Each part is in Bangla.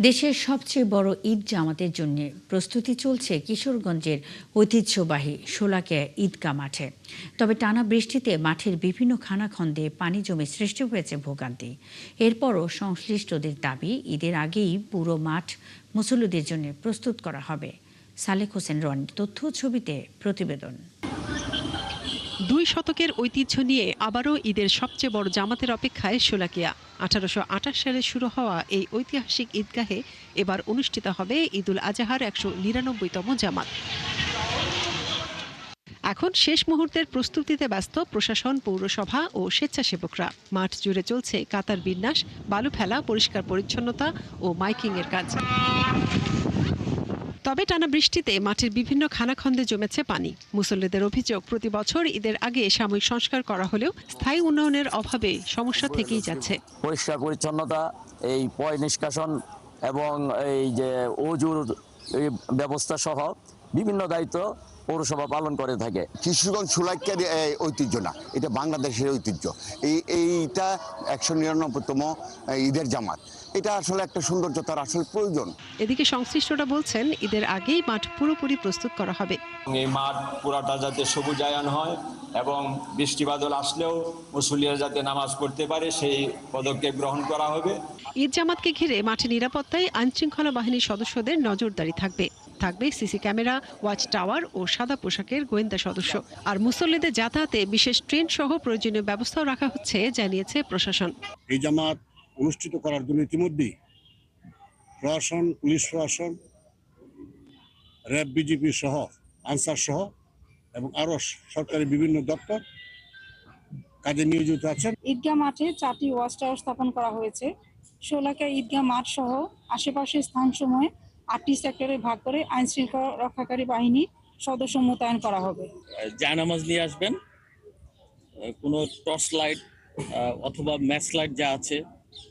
দেশের সবচেয়ে বড় ঈদ জামাতের জন্য প্রস্তুতি চলছে কিশোরগঞ্জের ঐতিহ্যবাহী শোলাকিয়া ঈদগাহ মাঠে। তবে টানা বৃষ্টিতে মাঠের বিভিন্ন খানাখন্দে পানি জমে সৃষ্টি হয়েছে ভোগান্তি। এরপরও সংশ্লিষ্টদের দাবি, ঈদের আগেই পুরো মাঠ মুসল্লিদের জন্য প্রস্তুত করা হবে। সালেক হোসেন রনির তথ্য, ছবিতে প্রতিবেদন। 2 শতকের ঐতিহ্য নিয়ে আবারও ঈদের সবচেয়ে বড় জামাতের অপেক্ষায় শোলাকিয়া। 1828 সালে শুরু হওয়া এই ঐতিহাসিক ঈদগাহে এবার অনুষ্ঠিত হবে ঈদুল আজহার 199তম জামাত। এখন শেষ মুহূর্তের প্রস্তুতিতে ব্যস্ত প্রশাসন, পৌরসভা ও স্বেচ্ছাসেবকরা। মাঠ জুড়ে চলছে কাতার বিন্যাস, বালু ফেলা, পরিষ্কার পরিচ্ছন্নতা ও মাইকিংয়ের কাজ। তবে টানা বৃষ্টিতে মাঠের বিভিন্ন খানাখন্দে জমেছে পানি। মুসল্লিদের অভিযোগ, প্রতি বছর ঈদের আগে সাময়িক সংস্কার করা হলেও স্থায়ী উন্নয়নের অভাবে সমস্যা থেকেই যাচ্ছে। পরিষ্কার পরিচ্ছন্নতা, এই পয় নিষ্কাশন এবং এই যে অজুর ব্যবস্থা সহ বিভিন্ন দায়িত্ব পৌরসভা পালন করে থাকে। কিশোরগঞ্জ শোলাকিয়ার ঐতিহ্য না, এটা বাংলাদেশের ঐতিহ্য। এইটা 199তম ঈদের জামাত, এটা আসলে একটা সৌন্দর্যতার আসলে প্রয়োজন। এদিকে সংশ্লিষ্টরা বলছেন, ঈদের আগেই মাঠ পুরোপুরি প্রস্তুত করা হবে। এই মাঠ পুরাটা যাতে সবুজায়ন হয় এবং বৃষ্টি বাদল আসলেও মুসল্লিরা যাতে নামাজ পড়তে পারে, সেই পদক্ষেপ গ্রহণ করা হবে। ঈদ জামাতকে ঘিরে মাঠে নিরাপত্তায় আইনশৃঙ্খলা বাহিনীর সদস্যদের নজরদারি থাকবে সিসি ক্যামেরা, ওয়াচ টাওয়ার ও সাদা পোশাকের গোয়েন্দা সদস্য। আর মুসল্লিদের যাতায়াতে বিশেষ ট্রেন সহ প্রয়োজনীয় ব্যবস্থাও রাখা হচ্ছে, জানিয়েছে প্রশাসন। এই জামাত অনুষ্ঠিত করার জন্য ইতিমধ্যেই প্রশাসন, পুলিশ প্রশাসন, র্যাব, বিজিপি সহ, আনসার সহ এবং আরো সরকারি বিভিন্ন দপ্তর কাজে নিয়োজিত আছেন। ঈদগাহ মাঠে 4টি ওয়াচ টাওয়ার স্থাপন করা হয়েছে। শোলাকিয়া ঈদগাহ মাঠ সহ আশেপাশের স্থানসমূহে 8টি সেক্টরে ভাগ করে আইন শৃঙ্খলা রক্ষাকারী বাহিনী সদস্য মোতায়েন করা হবে। জায়নামাজ নিয়ে আসবেন, কোনো টর্চ লাইট অথবা ম্যাচ লাইট যা আছে,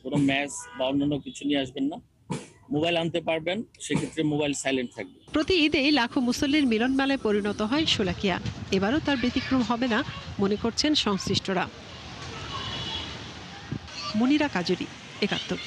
কোনো ম্যাচ বা অন্যান্য কিছু নিয়ে আসবেন না। মোবাইল আনতে পারবেন, সেক্ষেত্রে মোবাইল সাইলেন্ট থাকবে। প্রতি ঈদেই লাখো মুসল্লির মিলন মেলায় পরিণত হয় শোলাকিয়া। এবারও তার ব্যতিক্রম হবে না, মনে করছেন সংশ্লিষ্টরা। মুনিরা কাজুরি, 71।